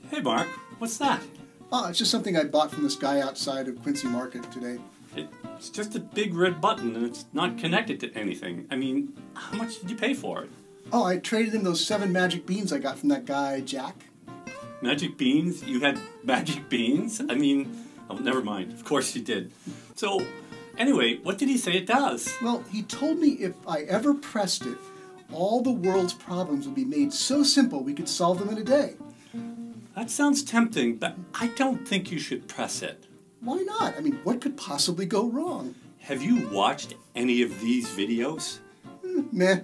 Hey Mark, what's that? Oh, it's just something I bought from this guy outside of Quincy Market today. It's just a big red button and it's not connected to anything. I mean, how much did you pay for it? Oh, I traded him those 7 magic beans I got from that guy, Jack. Magic beans? You had magic beans? I mean, oh, never mind. Of course you did. So, anyway, what did he say it does? Well, he told me if I ever pressed it, all the world's problems would be made so simple we could solve them in a day. That sounds tempting, but I don't think you should press it. Why not? I mean, what could possibly go wrong? Have you watched any of these videos? Meh.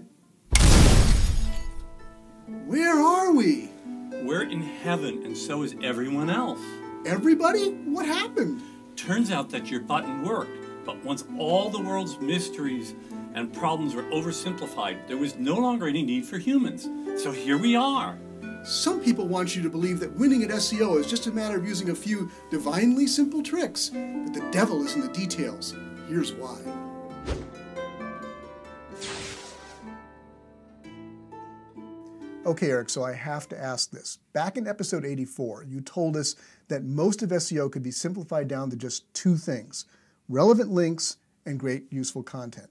Where are we? We're in heaven, and so is everyone else. Everybody? What happened? Turns out that your button worked, but once all the world's mysteries and problems were oversimplified, there was no longer any need for humans. So here we are. Some people want you to believe that winning at SEO is just a matter of using a few divinely simple tricks, but the devil is in the details. Here's why. Okay, Eric, so I have to ask this. Back in episode 84, you told us that most of SEO could be simplified down to just 2 things: relevant links and great useful content.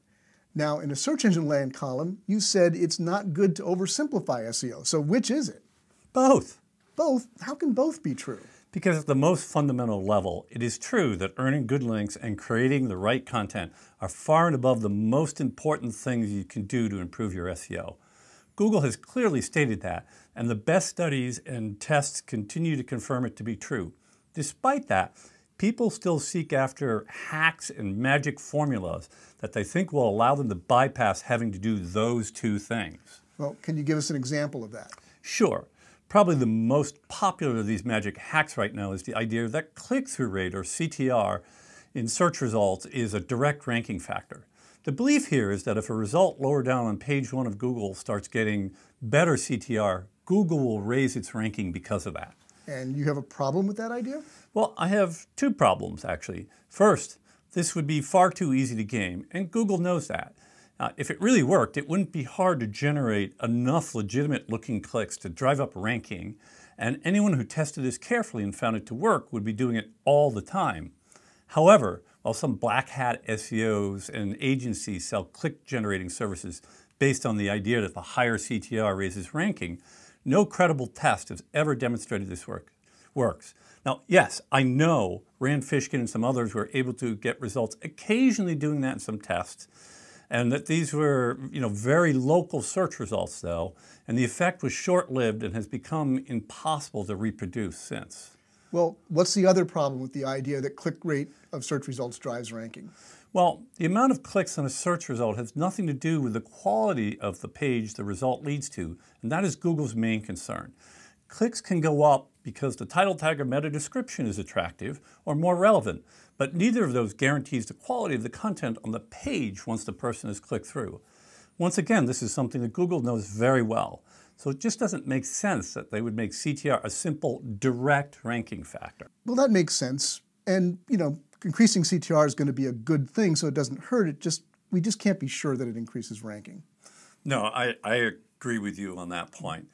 Now, in a search engine land column, you said it's not good to oversimplify SEO. So which is it? Both. Both? How can both be true? Because at the most fundamental level, it is true that earning good links and creating the right content are far and above the most important things you can do to improve your SEO. Google has clearly stated that, and the best studies and tests continue to confirm it to be true. Despite that, people still seek after hacks and magic formulas that they think will allow them to bypass having to do those 2 things. Well, can you give us an example of that? Sure. Probably the most popular of these magic hacks right now is the idea that click-through rate, or CTR, in search results is a direct ranking factor. The belief here is that if a result lower down on page 1 of Google starts getting better CTR, Google will raise its ranking because of that. And you have a problem with that idea? Well, I have 2 problems, actually. First, this would be far too easy to game, and Google knows that. If it really worked, it wouldn't be hard to generate enough legitimate-looking clicks to drive up ranking, and anyone who tested this carefully and found it to work would be doing it all the time. However, while some black hat SEOs and agencies sell click-generating services based on the idea that the higher CTR raises ranking, no credible test has ever demonstrated this works. Now, yes, I know Rand Fishkin and some others were able to get results occasionally doing that in some tests, and that these were, very local search results, though, and the effect was short-lived and has become impossible to reproduce since. Well, what's the other problem with the idea that click rate of search results drives ranking? Well, the amount of clicks on a search result has nothing to do with the quality of the page the result leads to, and that is Google's main concern. Clicks can go up because the title tag or meta description is attractive or more relevant, but neither of those guarantees the quality of the content on the page once the person has clicked through. Once again, this is something that Google knows very well, so it just doesn't make sense that they would make CTR a simple, direct ranking factor. Well, that makes sense, and increasing CTR is going to be a good thing, so it doesn't hurt. We just can't be sure that it increases ranking. No, I agree with you on that point.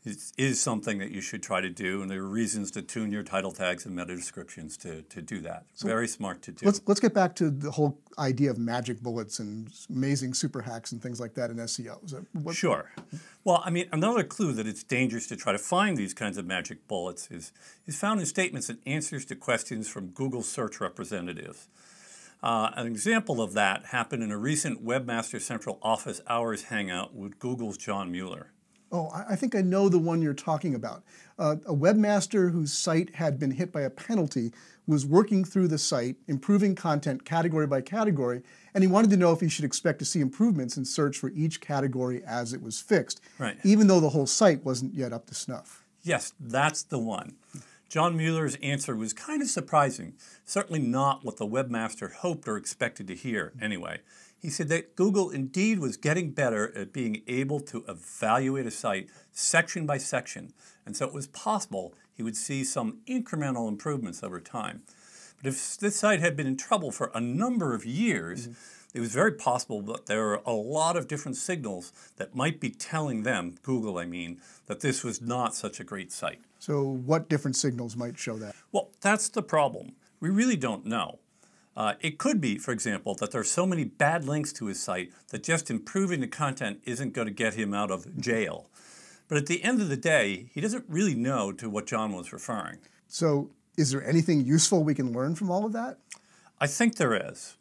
It is something that you should try to do, and there are reasons to tune your title tags and meta descriptions to do that. It's very smart to do. Let's get back to the whole idea of magic bullets and amazing super hacks and things like that in SEO. Sure. Well, I mean, another clue that it's dangerous to try to find these kinds of magic bullets is found in statements and answers to questions from Google search representatives. An example of that happened in a recent Webmaster Central Office Hours hangout with Google's John Mueller. Oh, I think I know the one you're talking about. A webmaster whose site had been hit by a penalty was working through the site, improving content category by category, and he wanted to know if he should expect to see improvements in search for each category as it was fixed, even though the whole site wasn't yet up to snuff. Yes, that's the one. John Mueller's answer was kind of surprising, certainly not what the webmaster hoped or expected to hear anyway. He said that Google indeed was getting better at being able to evaluate a site section by section, and so it was possible he would see some incremental improvements over time. But if this site had been in trouble for a number of years, it was very possible that there are a lot of different signals that might be telling them, Google I mean, that this was not such a great site. So what different signals might show that? Well, that's the problem. We really don't know. It could be, for example, that there are so many bad links to his site that just improving the content isn't going to get him out of jail. But at the end of the day, he doesn't really know to what John was referring. So is there anything useful we can learn from all of that? I think there is.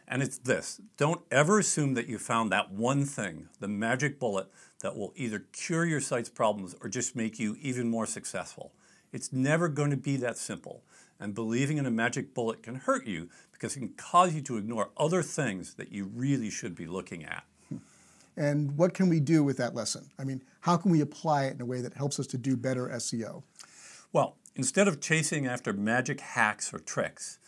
And it's this: don't ever assume that you found that one thing, the magic bullet, that will either cure your site's problems or just make you even more successful. It's never going to be that simple. And believing in a magic bullet can hurt you because it can cause you to ignore other things that you really should be looking at. And what can we do with that lesson? I mean, how can we apply it in a way that helps us to do better SEO? Well, instead of chasing after magic hacks or tricks,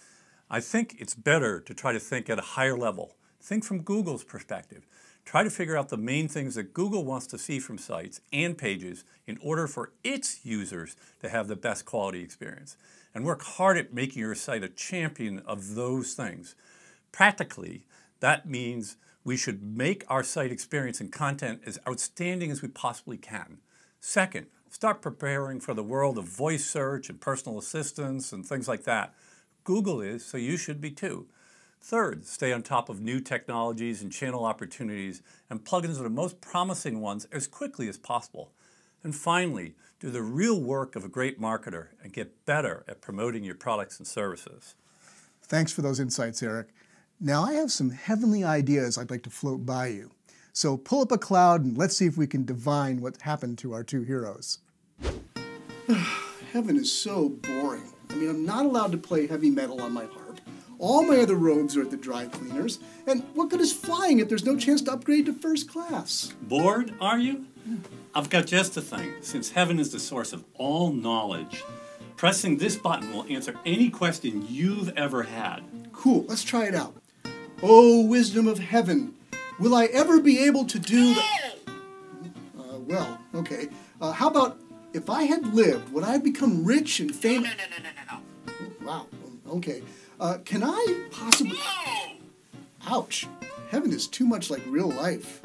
I think it's better to try to think at a higher level. Think from Google's perspective. Try to figure out the main things that Google wants to see from sites and pages in order for its users to have the best quality experience. And work hard at making your site a champion of those things. Practically, that means we should make our site experience and content as outstanding as we possibly can. Second, start preparing for the world of voice search and personal assistance and things like that. Google is, so you should be too. Third, stay on top of new technologies and channel opportunities and plug into the most promising ones as quickly as possible. And finally, do the real work of a great marketer and get better at promoting your products and services. Thanks for those insights, Eric. Now I have some heavenly ideas I'd like to float by you. So pull up a cloud and let's see if we can divine what happened to our two heroes. Heaven is so boring. I mean, I'm not allowed to play heavy metal on my harp. All my other robes are at the dry cleaners. And what good is flying if there's no chance to upgrade to first class? Bored, are you? I've got just the thing. Since heaven is the source of all knowledge, pressing this button will answer any question you've ever had. Cool, let's try it out. Oh, wisdom of heaven, will I ever be able to do that? Well, okay. How about if I had lived, would I have become rich and famous? No. Wow, okay. Can I possibly... Ouch, heaven is too much like real life.